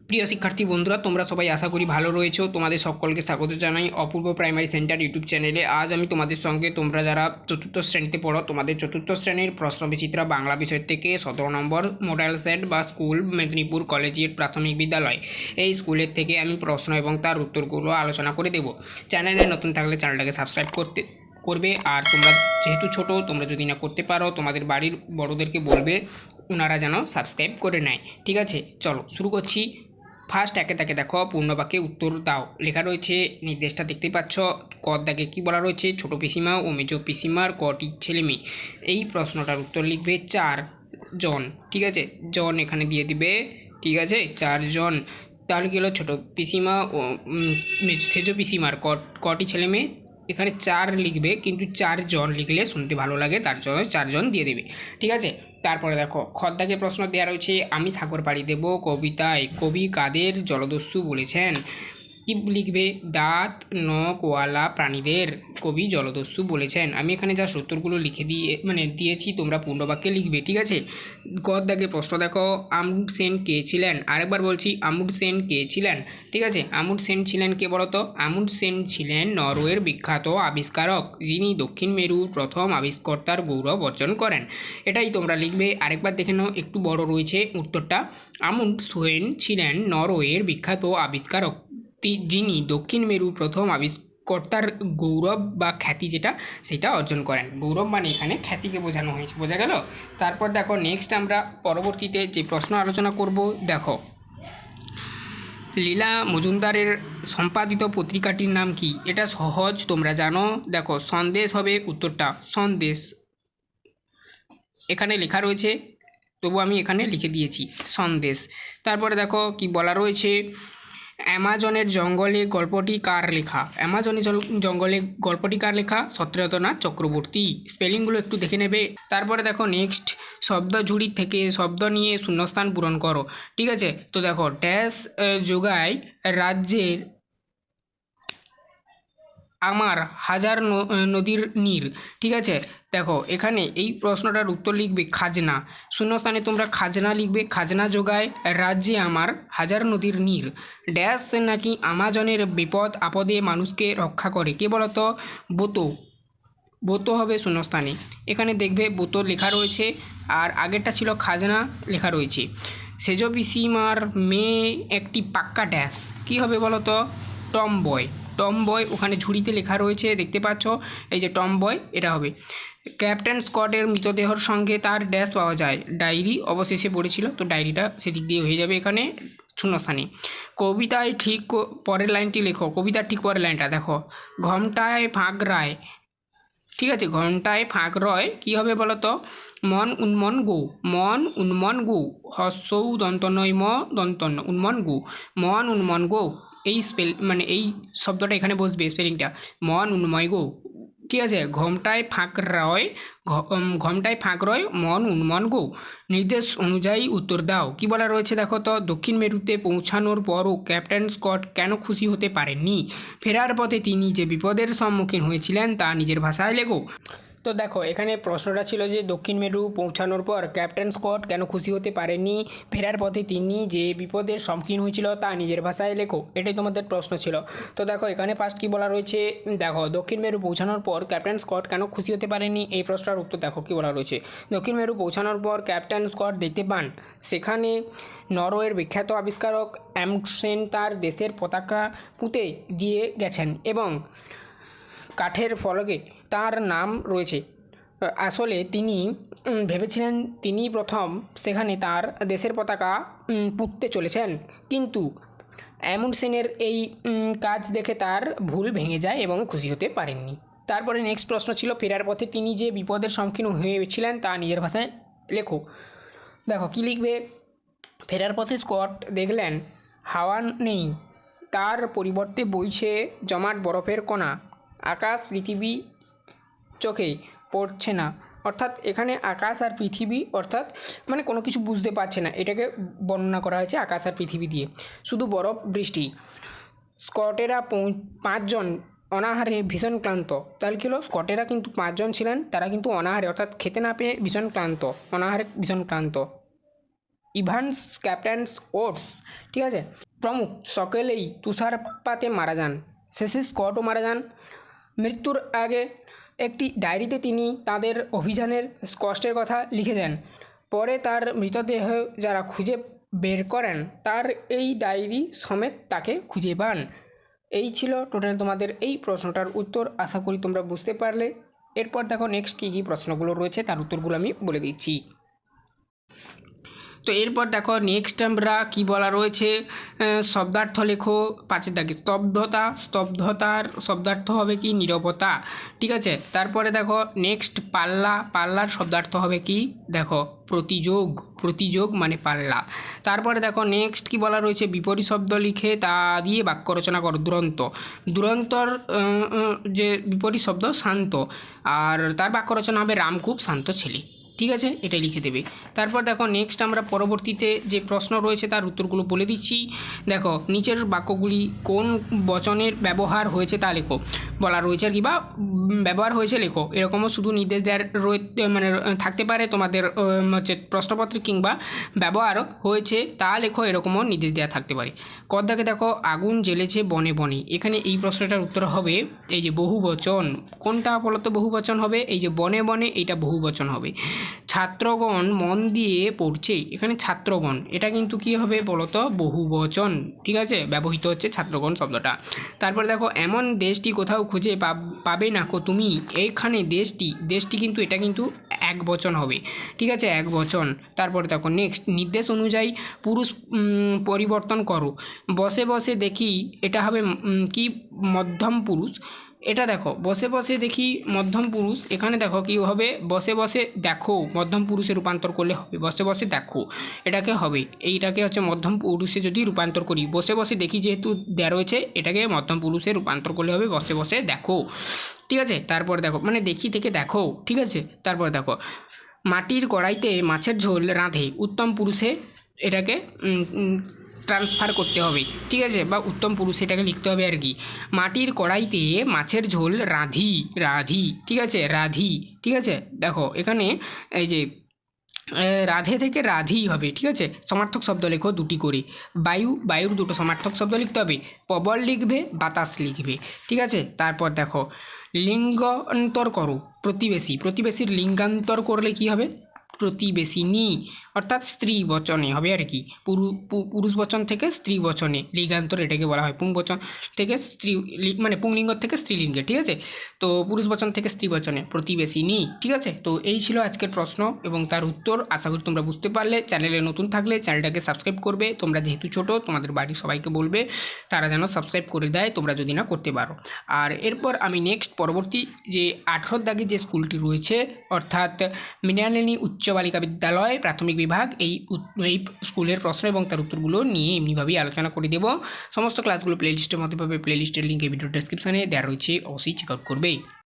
প্রিয় শিক্ষার্থী বন্ধুরা, তোমরা সবাই আশা করি ভালো রয়েছো। তোমাদের সকলকে স্বাগত জানাই অপূর্ব প্রাইমারি সেন্টার ইউটিউব চ্যানেলে। আজ আমি তোমাদের সঙ্গে, তোমরা যারা চতুর্থ শ্রেণীতে পড়ো, তোমাদের চতুর্থ শ্রেণীর প্রশ্নবিচিত্রা বাংলা বিষয় থেকে 17 নম্বর মডেল সেট বা স্কুল মেদিনীপুর কলেজিয়েট প্রাথমিক বিদ্যালয়, এই স্কুলের থেকে আমি প্রশ্ন এবং তার উত্তরগুলো আলোচনা করে দেব। চ্যানেলে নতুন থাকলে চ্যানেলটাকে সাবস্ক্রাইব করবে। আর তোমরা যেহেতু ছোট, তোমরা যদি না করতে পারো, তোমাদের বাড়ির বড়োদেরকে বলবে ওনারা যেন সাবস্ক্রাইব করে নেয়। ঠিক আছে, চলো শুরু করছি। ফার্স্ট একে তাকে দেখো, পূর্ণবাক্যে উত্তর দাও লেখা রয়েছে। নির্দেশটা দেখতে পাচ্ছ। ক দাগে কী বলা রয়েছে? ছোট পিসিমা ও মেজ পিসিমার কটি ছেলে মেয়ে? এই প্রশ্নটার উত্তর লিখবে 4 জন। ঠিক আছে, জন এখানে দিয়ে দিবে। ঠিক আছে, 4 জন। তাহলে কি হলো? ছোটো পিসিমা ও সেজ পিসিমার কটি ছেলে মেয়ে? এখানে 4 লিখবে, কিন্তু 4 জন লিখলে শুনতে ভালো লাগে, তার জন্য 4 জন দিয়ে দেবে। ঠিক আছে, তারপরে দেখো খদ্দাকে প্রশ্ন দেওয়া রয়েছে। আমি সাগর পাড়ি দেব কবিতায় কবি কাদের জলদস্যু বলেছেন? কি লিখবে? দাঁত নখওয়ালা প্রাণীদের কবি জলদস্যু বলেছেন। আমি এখানে যা সূত্রগুলো লিখে দিয়েছি, তোমরা পূর্ণবাক্যে লিখবে। ঠিক আছে, গদ দাগে প্রশ্ন দেখো। আমুড সেন কে ছিলেন? আরেকবার বলছি, আমুড সেন কে ছিলেন? ঠিক আছে, আমুড সেন ছিলেন কে বলতো? আমুড সেন ছিলেন নরওয়ের বিখ্যাত আবিষ্কারক, যিনি দক্ষিণ মেরুর প্রথম আবিষ্কর্তার গৌরব অর্জন করেন। এটাই তোমরা লিখবে। আরেকবার দেখে নাও, একটু বড় রয়েছে উত্তরটা। আমুড সেন ছিলেন নরওয়ের বিখ্যাত আবিষ্কারক, যিনি দক্ষিণ মেরুর প্রথম আবিষ্কর্তার গৌরব বা খ্যাতি সেটা অর্জন করেন। গৌরব মানে এখানে খ্যাতিকে বোঝানো হয়েছে, বোঝা গেল? তারপর দেখো নেক্সট আমরা পরবর্তীতে যে প্রশ্ন আলোচনা করব, দেখো লীলা মজুমদারের সম্পাদিত পত্রিকাটির নাম কি? এটা সহজ, তোমরা জানো। দেখো সন্দেশ হবে উত্তরটা, সন্দেশ এখানে লেখা রয়েছে, তবু আমি এখানে লিখে দিয়েছি সন্দেশ। তারপরে দেখো কি বলা রয়েছে। অ্যামাজনের জঙ্গলে গল্পটি কার লেখা? অ্যামাজনের জঙ্গলে গল্পটি কার লেখা? সত্যেন্দ্রনাথ চক্রবর্তী। স্পেলিংগুলো একটু দেখে নেবে। তারপরে দেখো নেক্সট, শব্দ ঝুড়ি থেকে শব্দ নিয়ে শূন্যস্থান পূরণ করো। ঠিক আছে, তো দেখো ড্যাশ যোগায় রাজ্যের আমার হাজার নদীর নীর। ঠিক আছে, দেখো এখানে এই প্রশ্নটার উত্তর লিখবে খাজনা। শূন্যস্থানে তোমরা খাজনা লিখবে। খাজনা যোগায় রাজ্যে আমার হাজার নদীর নীর। ড্যাশ নাকি আমাজনের বিপদ আপদে মানুষকে রক্ষা করে? কে বলতো? বোতো। বোতো হবে শূন্যস্থানে। এখানে দেখবে বোতো লেখা রয়েছে, আর আগেরটা ছিল খাজনা লেখা রয়েছে। সেজ পিসিমার মেয়ে একটি পাক্কা ড্যাশ। কী হবে বলতো? টম বয়। টম বয় ওখানে ঝুড়িতে লেখা রয়েছে, দেখতে পাচ্ছ, এই যে টম বয়, এটা হবে। ক্যাপ্টেন স্কটের মৃতদেহর সঙ্গে তার ড্যাশ পাওয়া যায়? ডায়েরি অবশেষে পড়েছিল, তো ডায়েরিটা সেদিক দিয়ে হয়ে যাবে এখানে শূন্যস্থানে। কবিতায় ঠিক পরের লাইনটি লেখো। কবিতার ঠিক পরের লাইনটা দেখো, ঘমটায় ফাঁক রায়। ঠিক আছে, ঘন্টায় ফাঁক রয় কী হবে বলো তো? মন উন্মন গো। মন উন্মন গো, হস্যৌ দন্তনয় ম দন্তন্য উন্মন গো, মন উন্মন গো। এই এই শব্দটা এখানে বসবে, স্পেলিংটা মন উন্ময় গো। ঠিক আছে, ঘমটায় ফাঁক রয়, ঘমটায় ফাঁক রয় মন উন্মন গো। নির্দেশ অনুযায়ী উত্তর দাও। কি বলা রয়েছে দেখো তো? দক্ষিণ মেরুতে পৌঁছানোর পরও ক্যাপ্টেন স্কট কেন খুশি হতে পারেননি? ফেরার পথে তিনি যে বিপদের সম্মুখীন হয়েছিলেন তা নিজের ভাষায় লেখো। তো দেখো এখানে প্রশ্নটা ছিল যে দক্ষিণ মেরু পৌঁছানোর পর ক্যাপ্টেন স্কট কেন খুশি হতে পারেননি? ফেরার পথে তিনি যে বিপদের সম্মুখীন হয়েছিল তা নিজের ভাষায় লেখো। এটাই তোমাদের প্রশ্ন ছিল। তো দেখো এখানে ফার্স্ট কী বলা রয়েছে, দেখো দক্ষিণ মেরু পৌঁছানোর পর ক্যাপ্টেন স্কট কেন খুশি হতে পারেননি, এই প্রশ্নটার উত্তর দেখো কী বলা রয়েছে। দক্ষিণ মেরু পৌঁছানোর পর ক্যাপ্টেন স্কট দেখতে পান সেখানে নরওয়ের বিখ্যাত আবিষ্কারক অ্যামুন্ডসেন তার দেশের পতাকা পুঁতে দিয়ে গেছেন এবং কাঠের ফলকে তার নাম রয়েছে। আসলে তিনি ভেবেছিলেন তিনি প্রথম সেখানে তার দেশের পতাকা পুঁততে চলেছেন, কিন্তু অ্যামুন্ডসেনের এই কাজ দেখে তার ভুল ভেঙে যায় এবং খুশি হতে পারেননি। তারপরে নেক্সট প্রশ্ন ছিল, ফেরার পথে তিনি যে বিপদের সম্মুখীন হয়েছিলেন তা নিজের ভাষায় লেখো। দেখো কী লিখবে। ফেরার পথে স্কট দেখলেন হাওয়া নেই, তার পরিবর্তে বইছে জমাট বরফের কণা। আকাশ পৃথিবী চোখে পড়ছে না। অর্থাৎ এখানে আকাশ আর পৃথিবী, অর্থাৎ কোনো কিছু বুঝতে পারছে না, এটাকে বর্ণনা করা হয়েছে আকাশ আর পৃথিবী দিয়ে। শুধু বরফ বৃষ্টি। স্কটেরা 5 জন অনাহারে ভীষণ ক্লান্ত। তাহলে কী হলো? স্কটেরা কিন্তু 5 জন ছিলেন, তারা কিন্তু অনাহারে অর্থাৎ খেতে না পেয়ে ভীষণ ক্লান্ত, অনাহারে ভীষণ ক্লান্ত। ইভান্স, ক্যাপ্টেন ওটস, ঠিক আছে, প্রমুখ সকলেই তুষারপাতে মারা যান। শেষে স্কটও মারা যান। মৃত্যুর আগে একটি ডায়েরিতে তিনি তাদের অভিযানের কষ্টের কথা লিখে দেন। পরে তার মৃতদেহ যারা খুঁজে বের করেন তার এই ডায়েরি সমেত তাকে খুঁজে পান। এই ছিল টোটাল তোমাদের এই প্রশ্নটার উত্তর। আশা করি তোমরা বুঝতে পারলে। এরপর দেখো নেক্সট কী কী প্রশ্নগুলো রয়েছে তার উত্তরগুলো আমি বলে দিচ্ছি। তো এরপর দেখো নেক্সট আমরা কি বলা রয়েছে, শব্দার্থ লেখো 5 দাগে। স্তব্ধতার শব্দার্থ হবে কি? নীরবতা, ঠিক আছে। তারপরে দেখো নেক্সট পাল্লার শব্দার্থ হবে কি? দেখো প্রতিযোগ মানে পাল্লা। তারপরে দেখো নেক্সট কি বলা রয়েছে, বিপরীত শব্দ লিখে তা দিয়ে বাক্য রচনা করো। দুরন্তর যে বিপরীত শব্দ শান্ত, আর তার বাক্য রচনা হবে রাম খুব শান্ত ছেলে, ঠিক আছে, এটা লিখে দেবে। তারপর দেখো নেক্সট আমরা পরবর্তীতে যে প্রশ্ন রয়েছে তার উত্তরগুলো বলে দিচ্ছি। দেখো নিচের বাক্যগুলি কোন বচনের ব্যবহার হয়েছে তা লেখো বলা রয়েছে আর কি, বা ব্যবহার হয়েছে লেখো। এরকমও শুধু নির্দেশ দেওয়ার মানে থাকতে পারে তোমাদের হচ্ছে প্রশ্নপত্রে, কিংবা ব্যবহার হয়েছে তা লেখো এরকমও নির্দেশ দেওয়া থাকতে পারে। কদ্দাকে দেখো আগুন জ্বেলেছে বনে বনে। এখানে এই প্রশ্নটার উত্তর হবে এই যে বহুবচন। কোনটা বলতো বহুবচন হবে? এই যে বনে বনে, এইটা বহুবচন হবে। ছাত্রগণ মন দিয়ে পড়ছে, এখানে ছাত্রগণ এটা কিন্তু কি হবে বলতো? বহুবচন, ঠিক আছে, ব্যবহৃত হচ্ছে ছাত্রগণ শব্দটা। তারপরে দেখো এমন দেশটি কোথাও খুঁজে পাবে না কো তুমি। এইখানে দেশটি কিন্তু এটা কিন্তু এক বচন হবে, ঠিক আছে, এক বচন। তারপরে দেখো নেক্সট নির্দেশ অনুযায়ী পুরুষ পরিবর্তন করো। বসে বসে দেখি, এটা হবে কি? মধ্যম পুরুষ। এটা দেখো বসে বসে দেখি মধ্যম পুরুষ। এখানে দেখো কি হবে? বসে বসে দেখো, মধ্যম পুরুষে রূপান্তর করলে হবে বসে বসে দেখো, এটাকে হবে। এইটাকে হচ্ছে মধ্যম পুরুষে যদি রূপান্তর করি, বসে বসে দেখি যেহেতু দেওয়া রয়েছে, এটাকে মধ্যম পুরুষে রূপান্তর করলে হবে বসে বসে দেখো, ঠিক আছে। তারপর দেখো মানে দেখি থেকে দেখো, ঠিক আছে। তারপর দেখো মাটির কড়াইতে মাছের ঝোল রাঁধে, উত্তম পুরুষে এটাকে ট্রান্সফার করতে হবে, ঠিক আছে, বা উত্তম পুরুষ এটাকে লিখতে হবে আর কি। মাটির কড়াইতে মাছের ঝোল রাধি, ঠিক আছে, রাধি, ঠিক আছে। দেখো এখানে এই যে রাধে থেকে রাধি হবে, ঠিক আছে। সমার্থক শব্দ লেখো 2টি করে। বায়ুর 2টো সমার্থক শব্দ লিখতে হবে। প্রবল লিখবে, বাতাস লিখবে, ঠিক আছে। তারপর দেখো লিঙ্গান্তর করো। প্রতিবেশীর লিঙ্গান্তর করলে কি হবে? প্রতিবেশিনী, অর্থাৎ স্ত্রী বচনে হবে আর কি। পুরুষ বচন থেকে স্ত্রী বচনে লিঙ্গান্তর এটাকে বলা হয়। পুংবচন থেকে স্ত্রী মানে পুংলিঙ্গ থেকে স্ত্রীলিঙ্গে, ঠিক আছে। তো পুরুষ বচন থেকে স্ত্রী বচনে প্রতিবেশিনী, ঠিক আছে। তো এই ছিল আজকের প্রশ্ন এবং তার উত্তর। আশা করি তোমরা বুঝতে পারলে। চ্যানেলে নতুন থাকলে চ্যানেলটাকে সাবস্ক্রাইব করবে। তোমরা যেহেতু ছোটো, তোমাদের বাড়ির সবাইকে বলবে তারা যেন সাবস্ক্রাইব করে দেয়, তোমরা যদি না করতে পারো। আর এরপর আমি নেক্সট পরবর্তী যে 18 দাগে যে স্কুলটি রয়েছে, অর্থাৎ মৃণালিনী উচ্চ বালিকা বিদ্যালয় প্রাথমিক বিভাগ, এই স্কুলের প্রশ্ন এবং তার উত্তরগুলো নিয়ে এমনিভাবেই আলোচনা করে দেব। সমস্ত ক্লাসগুলো প্লেলিস্টের মধ্যে পাবে। প্লেলিস্টের লিঙ্ক এই ভিডিও ডেসক্রিপশানে দেওয়া রয়েছে, অবশ্যই চেক আউট করবে।